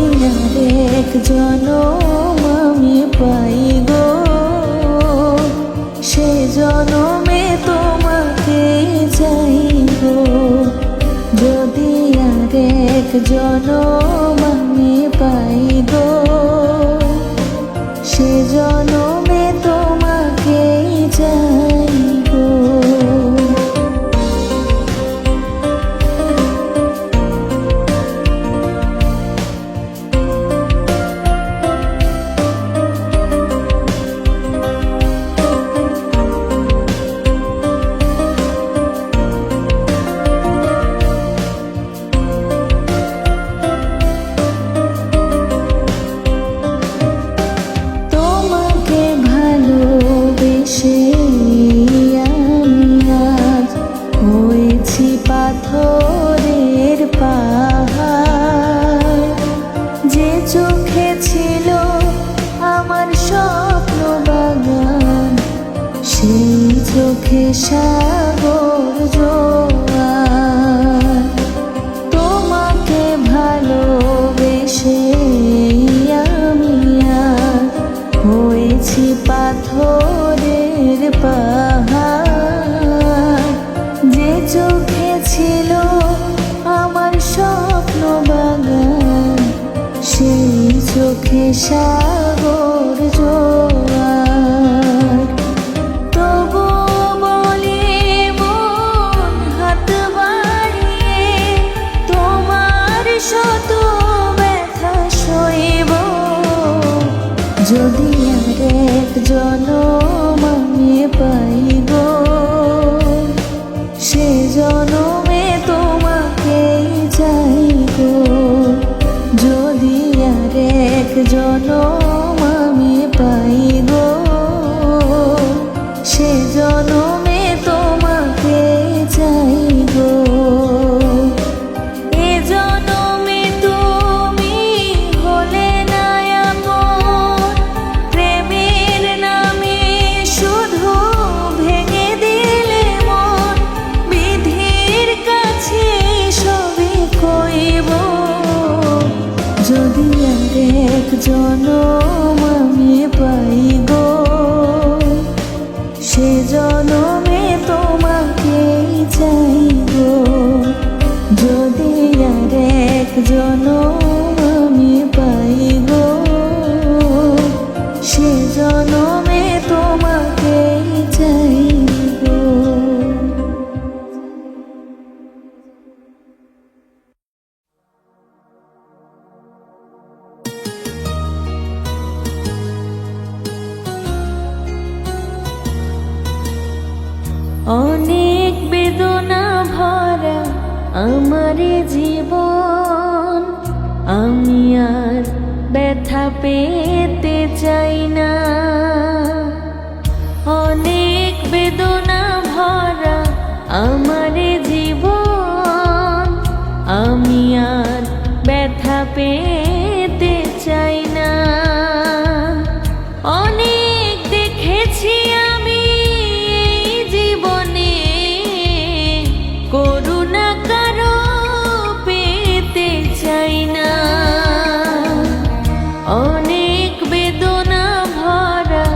যদি আরেক জনম আমি পাই গো, সে জনমে তোমাকে চাইব। যদি আরেক জনম আমি পাই গো, সে জনমে তোমাকে চাইব। পাথরের পাহাড়, যে চোখে ছিল আমার স্বপ্ন বাগান, সেই চোখে সাগর জোয়ার। তোমাকে ভালোবেসে আমি আর হয়েছি পাথরের পাহাড়, যে চোখে ছিল আমার স্বপ্ন বাগান, সেই চোখে সাগর জোয়ার। তবু বলি মন হাত বাড়িয়ে তোমার শত ব্যথা সইব। যদি আরেক জনম আমি পাই গো, সে জনমে তোমাকে চাইব। যদি আরেক জনম আমি পাই গো, সে জনমে তোমাকে চাইব। এ জনমে তুমি হলে না আপন, প্রেমের নামে শুধু ভেঙে দিলে মন। বিধির কাছে সবে কইব, যদি আরেক জনম আমি পাই গো, সে জনমে তোমাকে চাইব। যদি আরেক জনম আমি পাই গো, সে জনমে তোমাকে চাইব। অনেক বেদনা ভরা আমার জীবন, আমি আর ব্যথা পেতে চাই না। অনেক বেদনা ভরা আমার জীবন, আমি আর ব্যথা পেতে চাই না। অনেক দেখেছি আমি এই জীবনে, করুণা কারো পেতে চাই না। অনেক বেদনা ভরা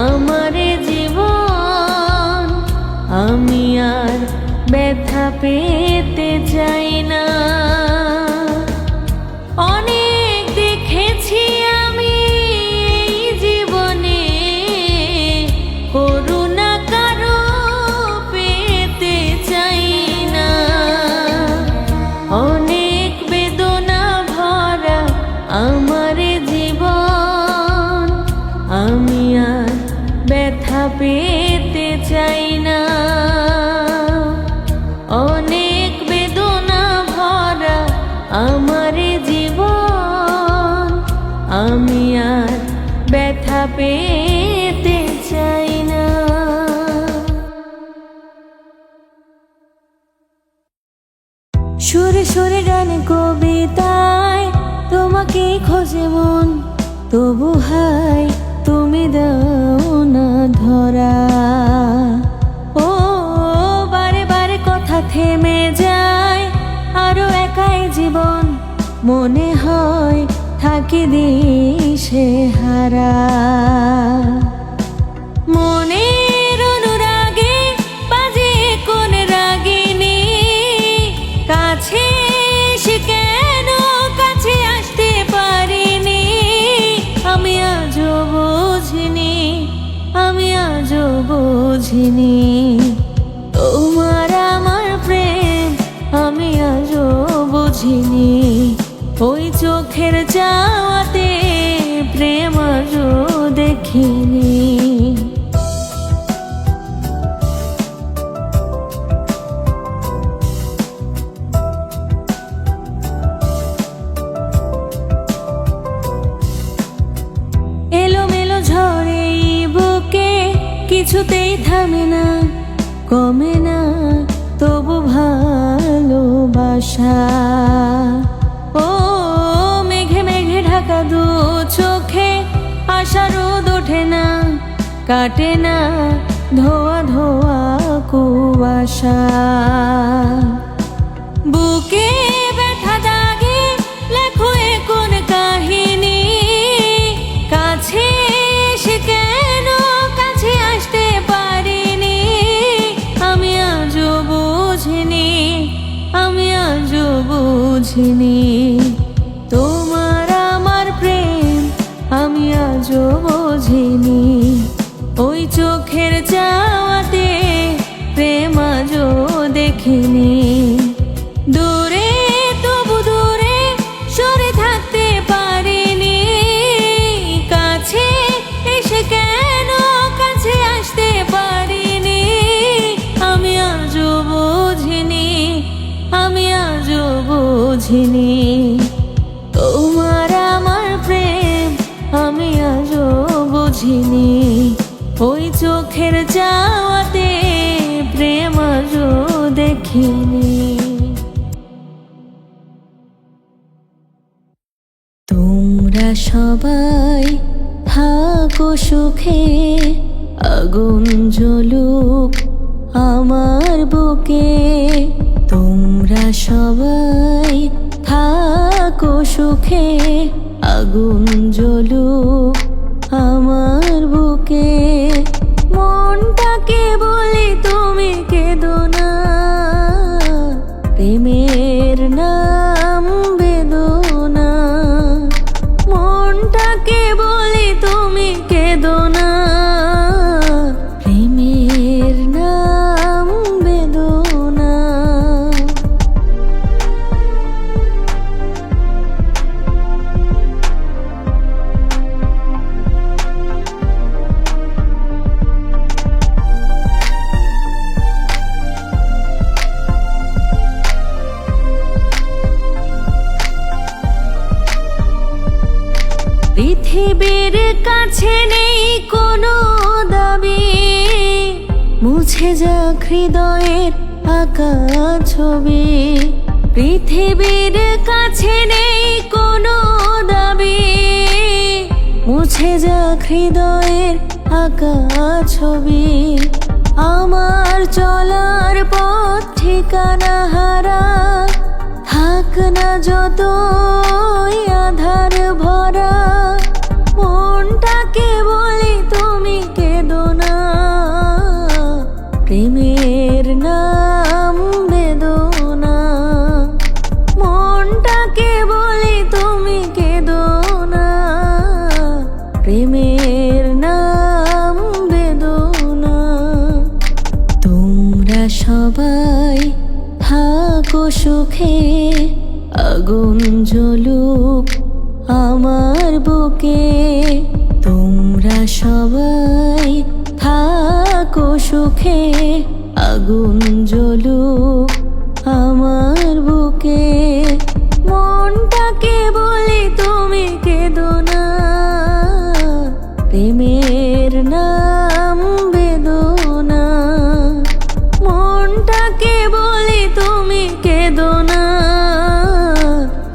আমার জীবন, আমি আর ব্যথা পেতে চাই না। অনেক দেখেছি আমি এই জীবনে, করুণা কারো পেতে চাই না। অনেক বেদনা ভরা আমার জীবন, আমি আর ব্যথা পেতে চাই না। অনেক বেদনা ভরা আমার জীবন, আমি আর ব্যথা পেতে চাই না। সুরে সুরে গানে কবিতায় তোমাকে খোঁজে মন, তবু হায় তুমি দাও না ধরা। ও বারে বারে কথা থেমে যায়, আরো একাই জীবন, মনে হয় থাকি দিশে হারা। মনের অনুরাগে বাজে কোন রাগিনী, কাছে এসে কেন কাছে আসতে পারিনি। আমি আজও বুঝিনি, আমি আজও বুঝিনি তোমার আমার প্রেম, আমি আজও বুঝিনি। ওই চোখের চাওয়াতে প্রেম আজও দেখিনি। এলোমেলো ঝড়ে বুকে কিছুতেই থামে না, কমে না তবু ভালোবাসা। ও মেঘে মেঘে ঢাকা দু চোখে আশা রোদ ওঠে না, কাটে না ধোয়া ধোয়া কুয়াশা। বুকে ব্যথা দাগে লেখো এ কোন কাহিনী, কাছে এসে কেন কাছে আসতে পারিনি। আমি আজও বুঝিনি, আমি আজও বুঝিনি তোমার আমার প্রেম, আমি আজও বুঝিনি। ওই চোখের চাওয়াতে প্রেম আজও দেখিনি। দূরে তবু দূরে সরে থাকতে পারিনি, কাছে এসে কেন কাছে আসতে পারিনি। আমি আজও বুঝিনি, আমি আজও বুঝিনি তোমার আমার প্রেম, আমি আজও বুঝিনি। ওই চোখের চাওয়াতে প্রেম আজও দেখিনি। তোমরা সবাই থাকো সুখে, আগুন জ্বলুক আমার বুকে। তোমরা সবাই থাকো সুখে, আগুন জ্বলুক আমার বুকে। মনটাকে বলি তুমি কেঁদো না, প্রেমের নাম বেদনা। মনটাকে বলি তুমি কেঁদো না, প্রেমের নাম বেদনা। পৃথিবীর কাছে নেই কোনো দাবি, মুছে যাক হৃদয়ের আঁকা ছবি। পৃথিবীর কাছে নেই কোনো দাবি, মুছে যাক হৃদয়ের আঁকা ছবি। আমার চলার পথ ঠিকানা হারা, থাক না যতই আধার ভরা। মনটাকে বলি তুমি কে সুখে আগুন জ্বলুক আমার বুকে। তোমরা সবাই থাকো সুখে, আগুন জ্বলুক আমার বুকে। মনটাকে বলি তুমি কেঁদো না, প্রেমের নাম বেদনা। মনটাকে বলি তুমি কেঁদো না,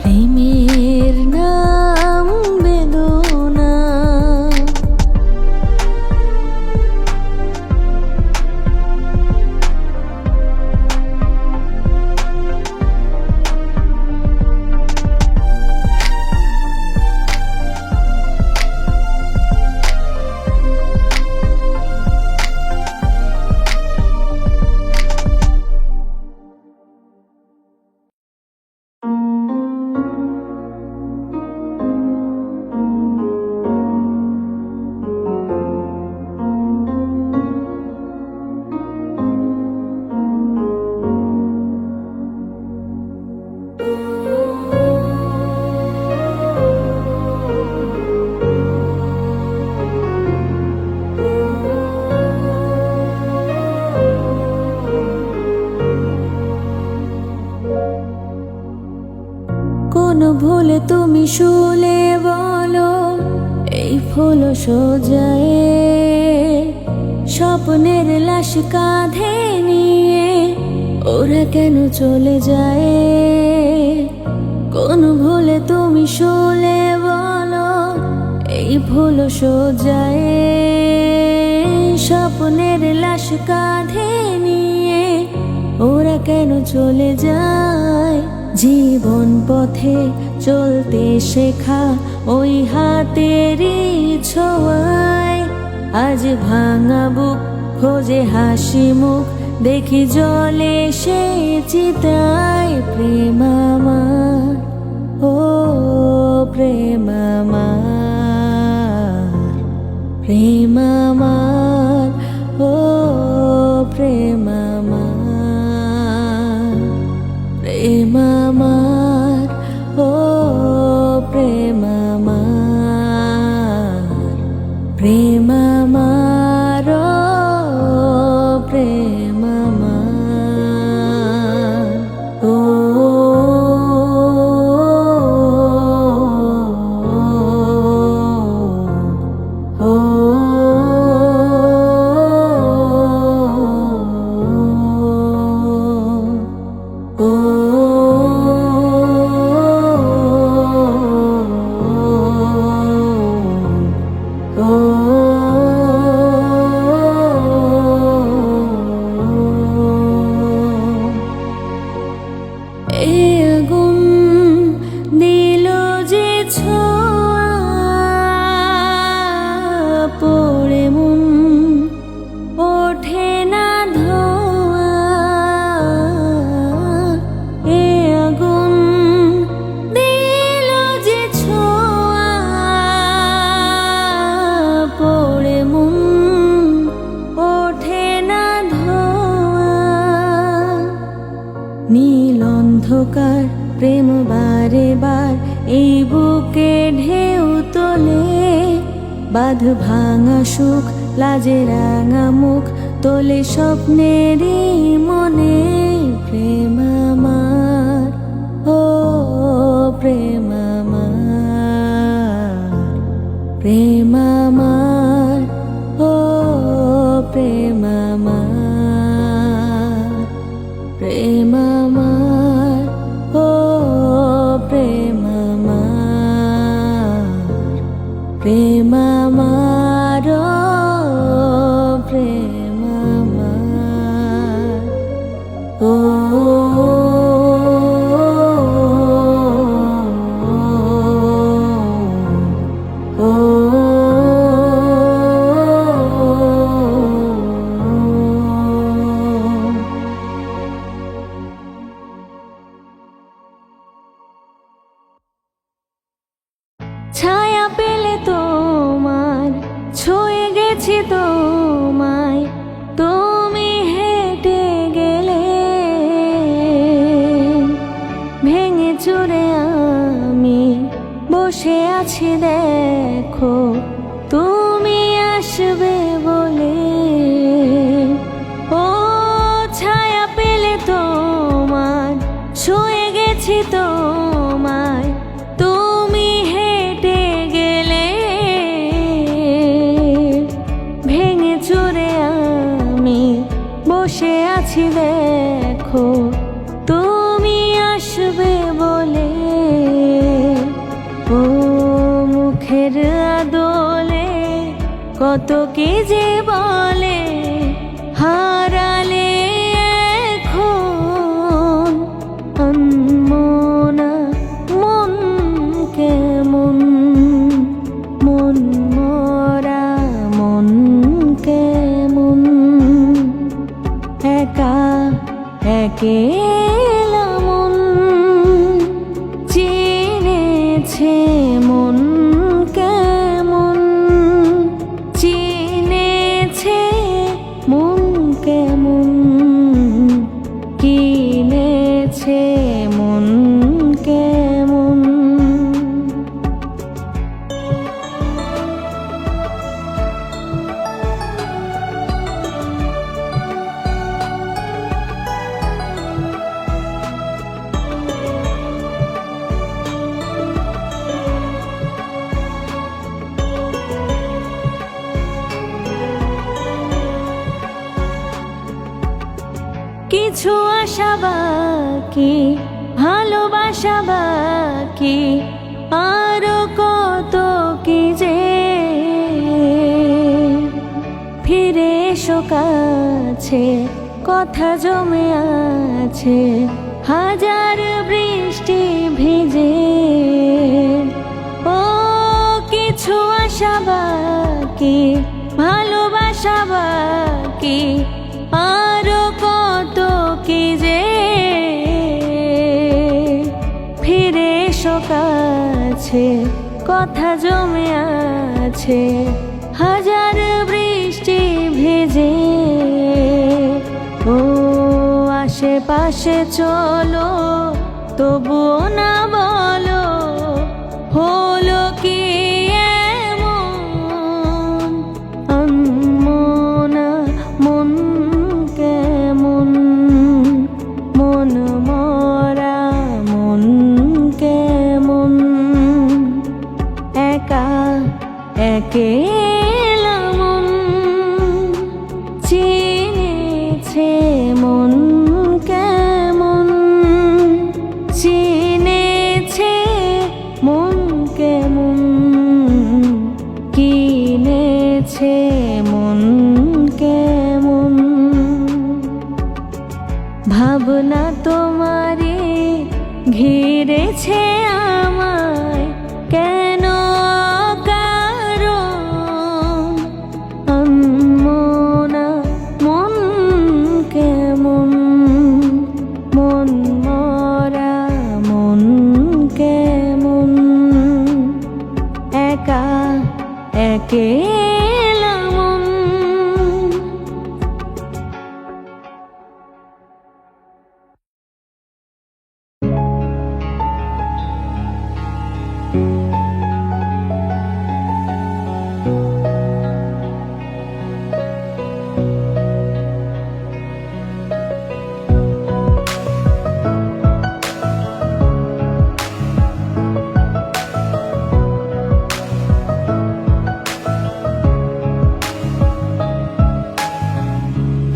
প্রেমের নাম বেদনা। কোন ভুলে তুমি শুলে বলো, এই ফুল সোজায়ে স্বপ্নের লাশ কাঁধে নিয়ে ওরা কেন চলে যায়? কোন ভুলে তুমি শুলে বলো, এই ফুল সোজায়ে স্বপ্নের লাশ কাঁধে নিয়ে ওরা কেন চলে যায়? জীবন পথে চলতে শেখা ওই হাতেরই ছোঁয়ায় আজ ভাঙা বুক খোঁজে হাসি মুখ, দেখি জলে সে চিতায়। প্রেম আমার, ও প্রেম আমার, প্রেম আমার, ও প্রেম আমার, প্রেম আমার, ও প্রেম আমার, প্রেম আমার, ও প্রেম আমার, ও নীল অন্ধকার প্রেম বারে বার এই বুকে ঢেউ তোলে, বাঁধ ভাঙা সুখ লাজে রাঙা মুখ তোলে স্বপ্নেরই মনে। প্রেম আমার, ও প্রেম আমার, প্রেম আমার, ও প্রেম আমার, প্রেম আমার, ও প্রেম আমার, প্রেম আমার, ও প্রেম আমার, ও বসে আছি দেখো তুমি আসবে বলে, ও মুখের আদলে কত কি যে বলে, হারালে এখন আনমনা মন কেমন, মন মরা মন কেমন, একা একেলা মন চিনেছে মন কেমন, চিনেছে মন কেমন, কিনেছে মন কেমন। কিছু আশা বাকি, ভালোবাসা বাকি, আরো কত কি যে, ফিরে এসো কাছে, কথা জমে আছে হাজার বৃষ্টি ভিজে। ও কিছু আশা বাকি, ভালোবাসা বাকি, আরো কত কি যে, ফিরে এসো কাছে, কথা জমে আছে হাজার বৃষ্টি ভেজে। ও আশেপাশে চলো তবুও না বলো হলো কি এমন, আনমনা মন কেমন, মন মরা মন কেমন, একা একেলা মন চিনেছে মন কেমন, চিনেছে মন কেমন, কিনেছে মন কেমন। ভাবনা তোমারে ঘিরেছে আমায় কেন কারণ, আনমনা মন কেমন, মন মরা মন কেমন, একা একেলা মন।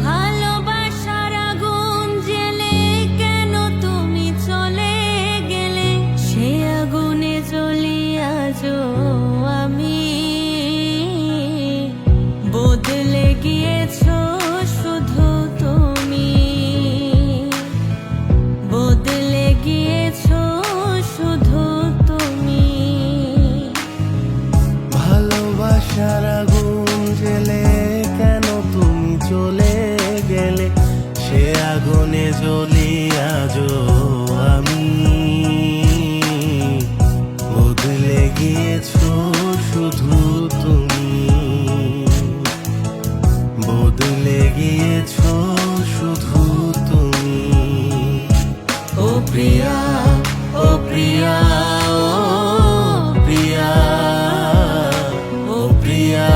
ভালোবাসার আগুন জেলে কেন তুমি চলে গেলে, সে আগুনে জ্বলি আজও আমি, বদলে গিয়েছো শুধু তুমি, বদলে গিয়েছো শুধু তুমি। ভালোবাসার আগুন জেলে কেন তুমি চলে গেলে, সে আগুনে জ্বলি আজও আমি, বদলে গিয়েছো শুধু তুমি, বদলে গিয়েছো শুধু তুমি। ও প্রিয়া, ও প্রিয়া, ও প্রিয়া, ও প্রিয়া।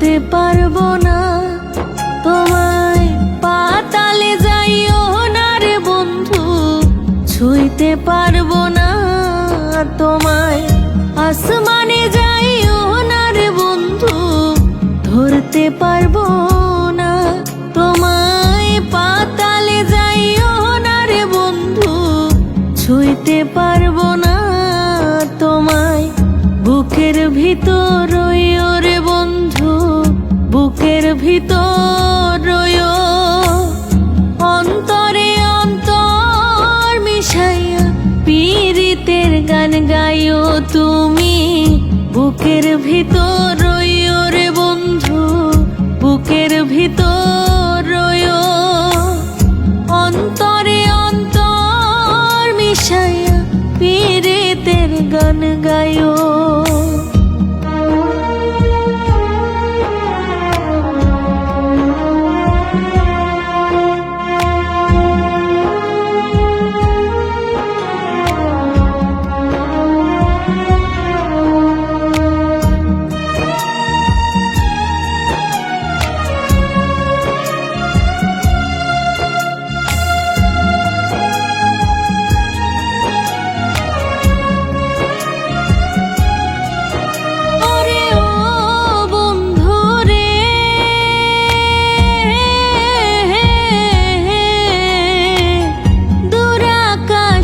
ধরতে পারবো না তোমায়, পাতালে যাইও না রে বন্ধু, ছুঁইতে পারবো না তোমায়, আসমানে যাইও না রে বন্ধু, ধরতে পারবো না তোমায়, পাতালে যাইও না রে বন্ধু, ছুঁইতে পারবো না তোমায়, বুকের ভিতর রইও রে বন্ধু, বুকের ভিতর রইও, অন্তরে অন্তর মিশাইয়া পীড়িতের গান গাইও তুমি, বুকের ভিতর রইও রে বন্ধু, বুকের ভিতর রইও, অন্তরে অন্তর মিশাইয়া পীড়িতের গান গাইও।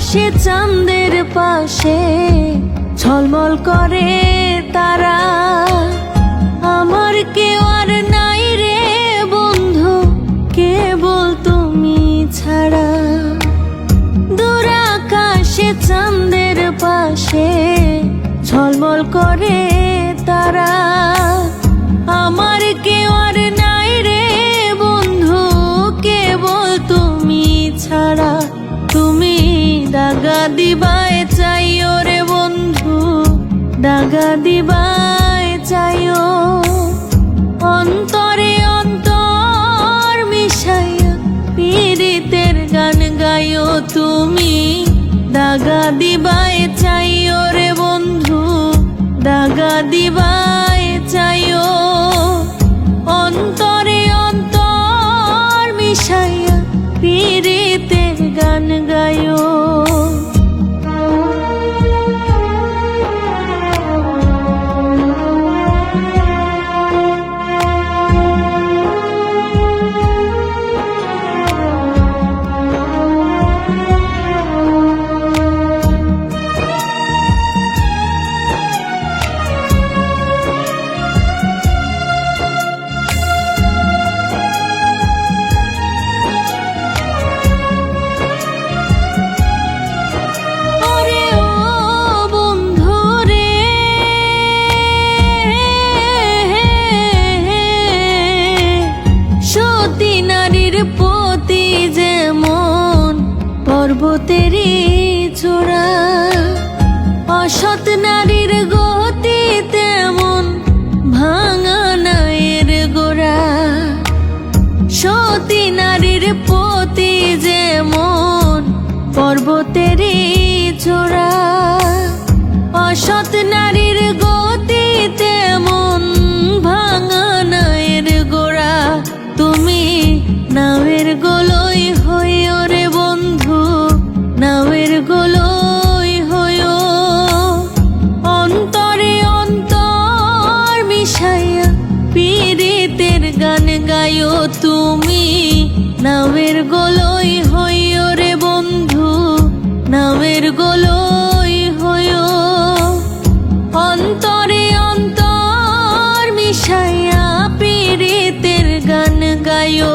সে চাঁদের পাশে ঝলমল করে তারা, আমার কেউ আর নাই রে বন্ধু, কেবল তুমি ছাড়া, দূর আকাশে চাঁদের পাশে ঝলমল করে তারা, আমার কেউ আর নাই রে বন্ধু, কেবল তুমি ছাড়া, তুমি দাগা দিবায় চাইও রে বন্ধু, দাগা দিবায় চাইও, অন্তরে অন্তর মিশাইয়া পীড়িতের গান গাইও তুমি, দাগা দিবায় চাইও রে বন্ধু, দাগা দিবায় চাইও, অন্তরে অন্তর মিশাইয়া পীড়িতের গান গাইও। পতি যেমন পর্বতেরই চূড়া, অসৎ নারীর গতি তেমন ভাঙা নায়ের গোড়া, সতী নারীর পতি যেমন পর্বতেরই চূড়া, অসৎ নারীর গতি তেমন ভাঙা নায়ের গোড়া, তুমি নাওয়ের গোলই হইও রে বন্ধু, নাওয়ের গোলই হইও, অন্তরে অন্তর মিশাইয়া পীড়িতের গান গাইও তুমি, নাওয়ের গোলই হইও রে বন্ধু, নাওয়ের গোলই হইও, অন্তরে অন্তর মিশাইয়া পীড়িতের গান গাইও।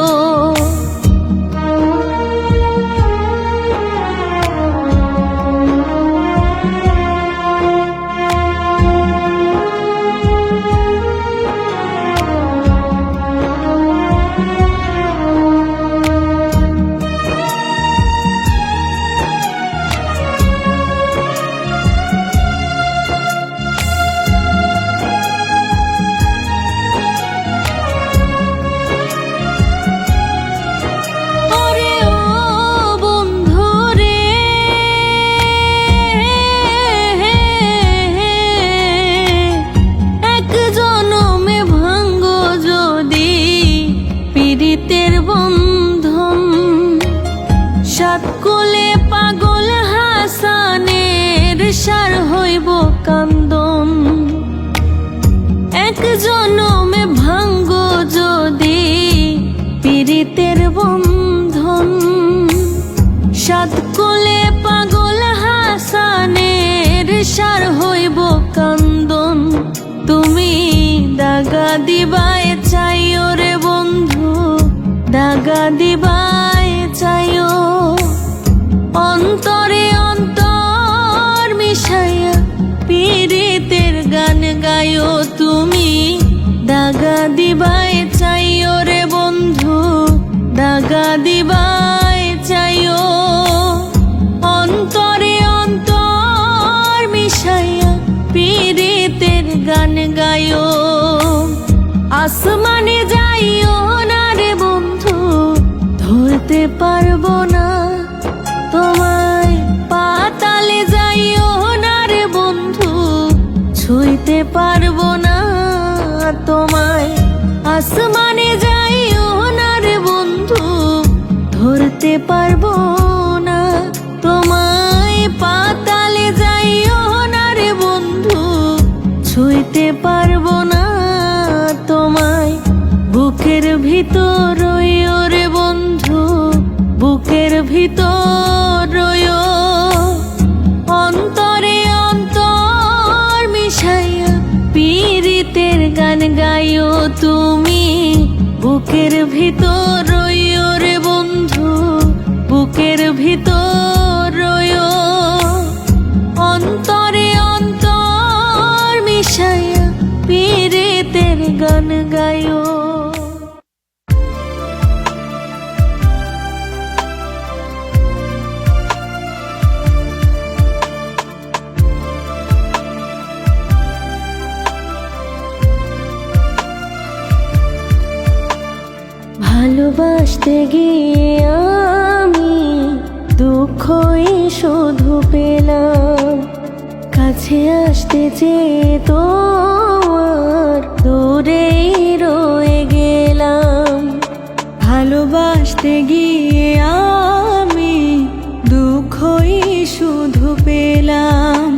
দিবায় চাইও রে বন্ধু, দাগা দিবায় চাইও। অন্তরে অন্তর মিশাইয়া পীড়িতের গান গায়ো তুমি, দাগা দিবায় চাইও রে বন্ধু, দাগা দিবায় চাইও। অন্তরে অন্তর মিশাইয়া পীড়িতের গান গায়ো। আসমানে যাইও না রে বন্ধু, ধরতে পারবো না তোমায়। পাতালে যাইও না রে বন্ধু, ছুঁইতে পারবো না তোমায়। আসমানে যাইও না রে বন্ধু, ধরতে পারবো না তোমায়। পাতালে যাইও না রে বন্ধু, ছুঁইতে পারবো না তোমায়। বুকের ভিতর রইও রে বন্ধু, বুকের ভিতর রইও। অন্তরে অন্তর মিশাইয়া পীড়িতের গান গাইও তুমি, বুকের ভিতর রইও রে বন্ধু, বুকের ভিতর রইও। অন্তরে অন্তর মিশাইয়া পীড়িতের গান গাইও। ভালোবাসতে গিয়ে আমি দুঃখই শুধু পেলাম, কাছে আসতে চেয়ে তোমার দূরেই রয়ে গেলাম। ভালোবাসতে গিয়ে আমি দুঃখই শুধু পেলাম,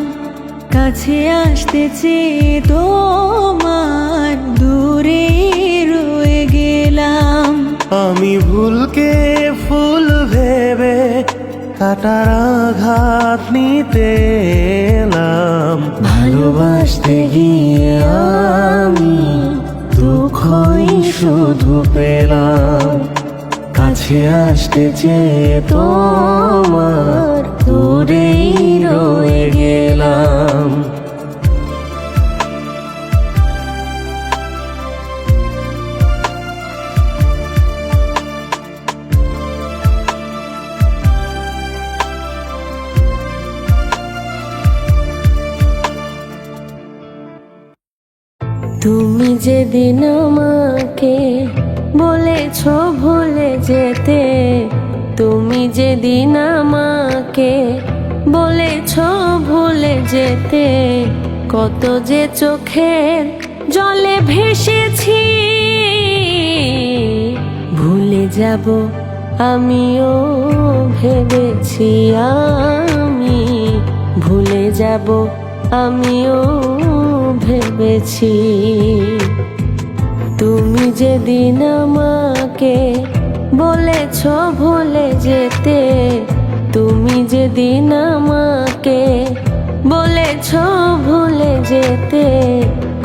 কাছে আসতে চেয়ে তোমার দূরেই রয়ে গেলাম। আমি ভুলকে ফুল ভেবে কাটার আঘাত নিতে এলাম। ভালোবাসতে গিয়ে আমি দুঃখই শুধু পেলাম, কাছে আসতে চেয়ে তোমার দূরেই রয়ে গেলাম। তুমি যেদিন আমাকে বলেছ ভুলে যেতে, তুমি যেদিন আমাকে বলেছ ভুলে যেতে, কত যে চোখের জলে ভেসেছি। ভুলে যাব আমিও ভেবেছি, আমি ভুলে যাব আমিও ভেবেছি। তুমি যেদিন আমাকে বলেছ ভুলে যেতে, তুমি যেদিন আমাকে বলেছ ভুলে যেতে,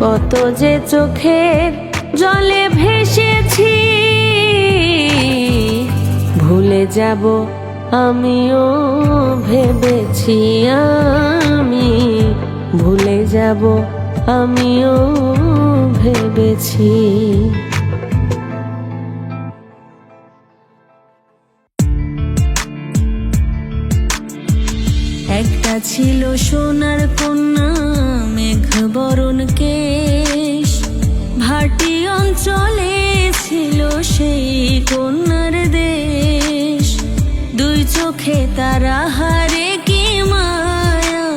কত যে চোখের জলে ভেসেছি। ভুলে যাব আমিও ভেবেছি, আমি ভুলে যাব আমিও ভেবেছি। একটা ছিল সোনার কন্যা, মেঘ বরণ কেশ, ভাটি অঞ্চলে ছিল সেই কন্যার দেশ। দুই চোখে তারা হারে কি মায়া,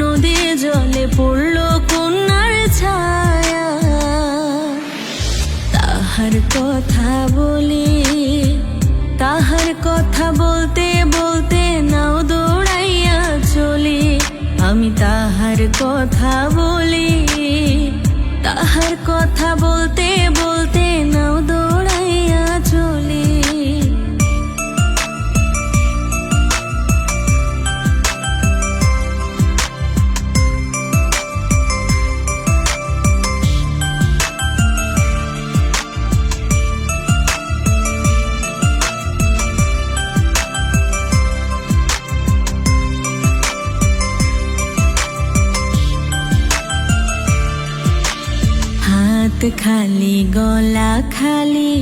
নদীর জলে পড়ল কন্যার ছায়া। তাহার কথা বলি, তাহার কথা বলতে বলতে নাও দৌড়াইয়া চলি। আমি তাহার কথা বলি, তাহার কথা বলতে বলতে নাও দৌড়াইয়া চলি। খালি গলা খালি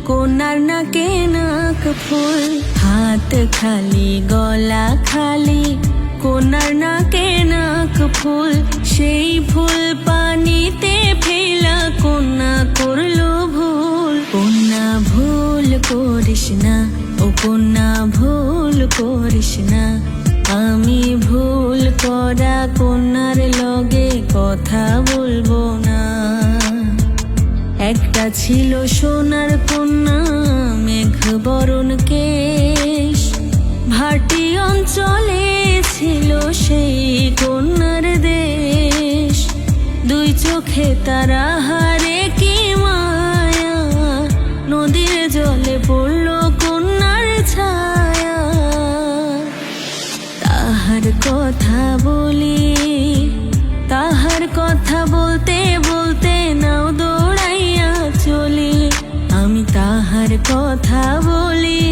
কোনার নাকে নাক ফুল, হাত খালি গলা খালি কোনার নাকে নাক ফুল, সেই ফুল পানিতে ফেলা কন্যা করলো ভুল। কন্যা ভুল করিস না, ও কন্যা ভুল করিস না, আমি ভুল করা কন্যার লগে কথা বলবো না। একটা ছিল সোনার কন্যা মেঘ বরণ কেশ, ভাটি অঞ্চলে ছিল সেই কন্যার দেশ। দুই চোখে তারা হারে কি মায়া, নদীর জলে পড়ল কন্যার ছায়া। তাহার কথা বলি, তাহার কথা বলতে বলতে নাও দৌড়াইয়া চলি। আমি তাহার কথা বলি,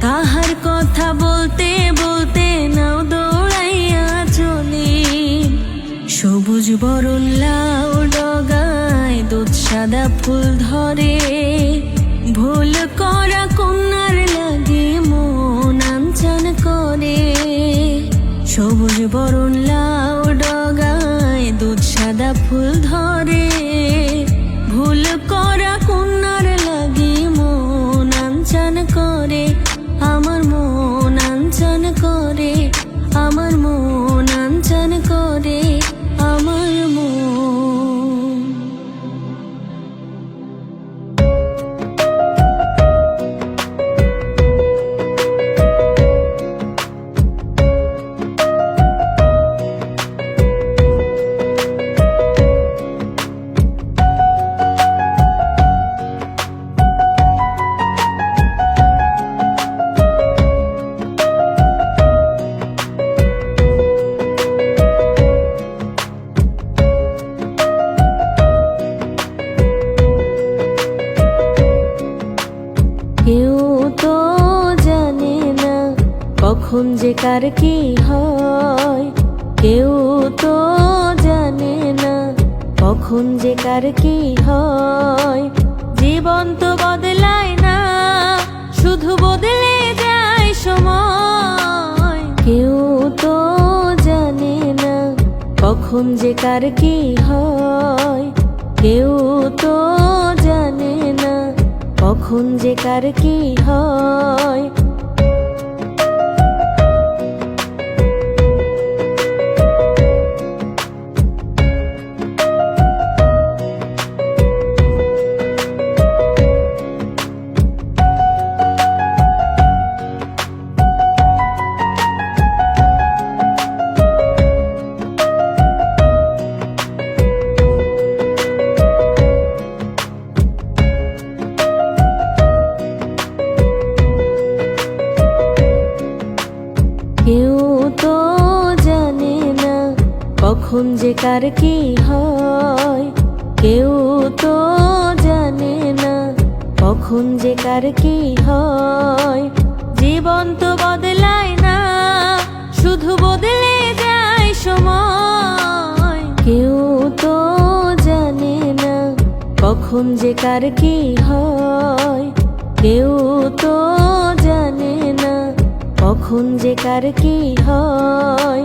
তাহার কথা বলতে বলতে নাও দৌড়াইয়া চলি। সবুজ বরণ লাউ ডগায় দুধ সাদা ফুল ধরে, ভুল করা কন্যার লাগে মন আনচান করে। সবুজ বরণ লাউ ডগায় দুধ সাদা ফুল ধরে, ভুল করা কন্যার লাগে মন আনচান করে। আমার মন আনচান করে, আমার মন আনচান করে, আমার মন। কেউ তো জানে না কখন যে কার কি হয়, কেউ তো জানে না কখন যে কার কি হয়। জীবন তো বদলায় না, শুধু বদলে যায় সময়। কেউ তো জানে না কখন যে কার কি হয়, কেউ তো জানে না কখন যে কার কি হয়। কেউ তো জানে না কখন যে কার কি হয়, কেউ তো জানে না কখন যে কার কি হয়। জীবন তো বদলায় না, শুধু বদলে যায় সময়। কেউ তো জানে না কখন যে কার কি হয়, কেউ তো জানে না কখন যে কার কি হয়।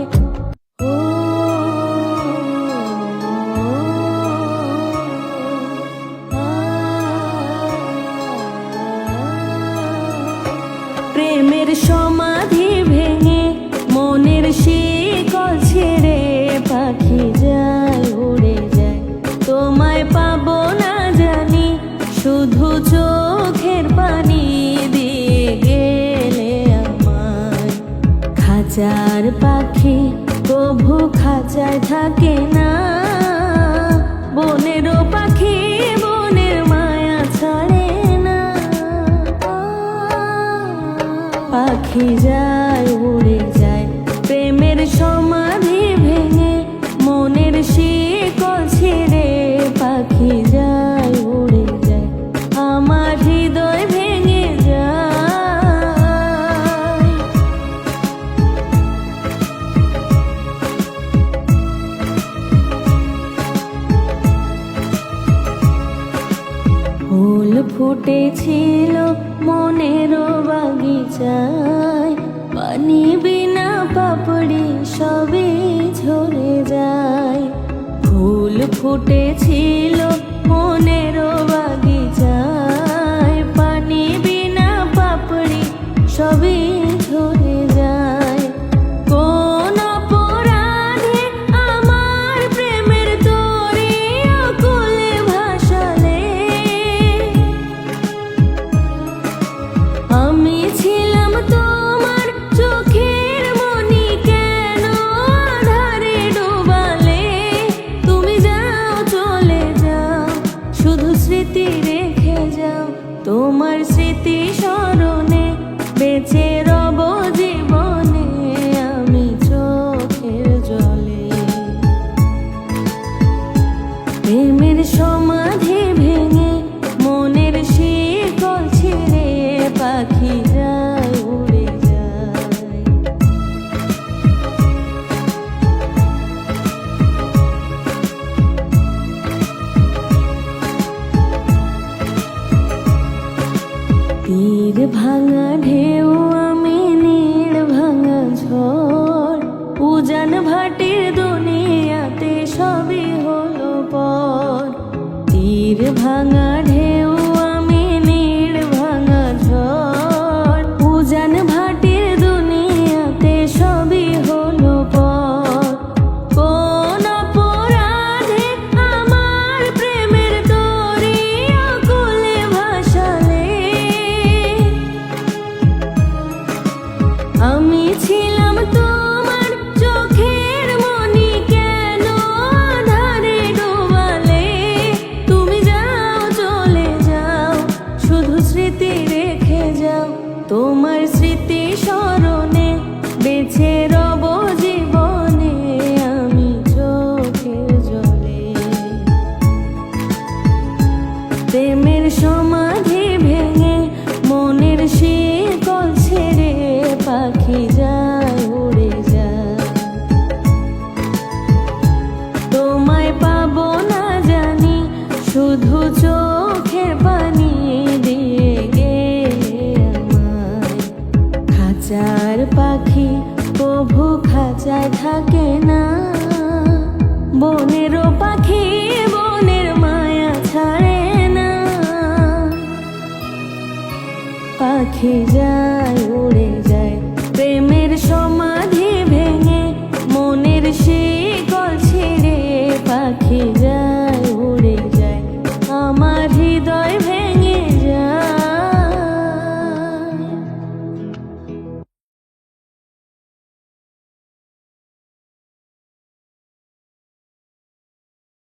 প্রেমের সমাধি ভেঙে মনের শিকল ছেড়ে পাখি যায় উড়ে যায়, তোমায় পাবো না জানি, শুধু চোখের পানি দিয়ে গেলে আমায়। খাঁচার পাখি কভু খাঁচায় থাকে না, বনেরও পাখি বনের মায়া ছাড়ে না। পাখি যায় উড়ে যায় প্রেমের সমাধি ভেঙে মনের শিকল ছেড়ে, পাখি যায় উড়ে যায় আমার হৃদয় ভেঙে যায়। ফুটেছিল মনের বাগিচায়, পানি বিনা পাপড়ি সবই ঝরে যায়। ফুল ফুটেছিল মনের বাগিচায়, পানি বিনা পাপড়ি সবই ঝরে যায়। কোন অপরাধে আমার প্রেমের তরি অকুলে ভাসালে, আমি ছিলাম তোমার চোখের মনি, কেন আধারে ডোবালে? তুমি যাও চলে যাও, শুধু স্মৃতি রেখে যাও, তোমার স্মৃতি স্মরণে বেঁচে রব জীবনে আমি চোখের জলে। প্রেমের সমাধি ভেঙে মনের শিকল ছিঁড়ে পাখি যায় উড়ে যায়। তীর ভাঙা ঢেউ আমি নীড় ভাঙা ঝড়, উজান ভাটির দুনিয়াতে সবই হলো পর। তীর ভাঙা ঢেউ আমি নীড় ভাঙা ঝড়, উজান ভাটির দুনিয়াতে সবই হলো পর। কোন অপরাধে আমার প্রেমের তরি অকুলে ভাসালে, আমি ছিলাম তোমার চোখের মনি, কেন আধারে ডোবালে? তুমি যাও চলে যাও, শুধু স্মৃতি রেখে যাও, তোমার স্মৃতি স্মরণে বেঁচে রব জীবনে আমি চোখের জলে। প্রেমের সমাধি ভেঙে মনের শিকল ছেড়ে পাখি যায় উড়ে যায়। তোমায় পাবো না জানি, শুধু চোখের পানি দিয়ে গেলে আমায়। খাঁচার পাখি কভু খাঁচায় থাকে না, বনেরও পাখি বনের মায়া ছাড়ে না। পাখি যায় উড়ে যায়, প্রেমের সমাধি ভেঙে মনের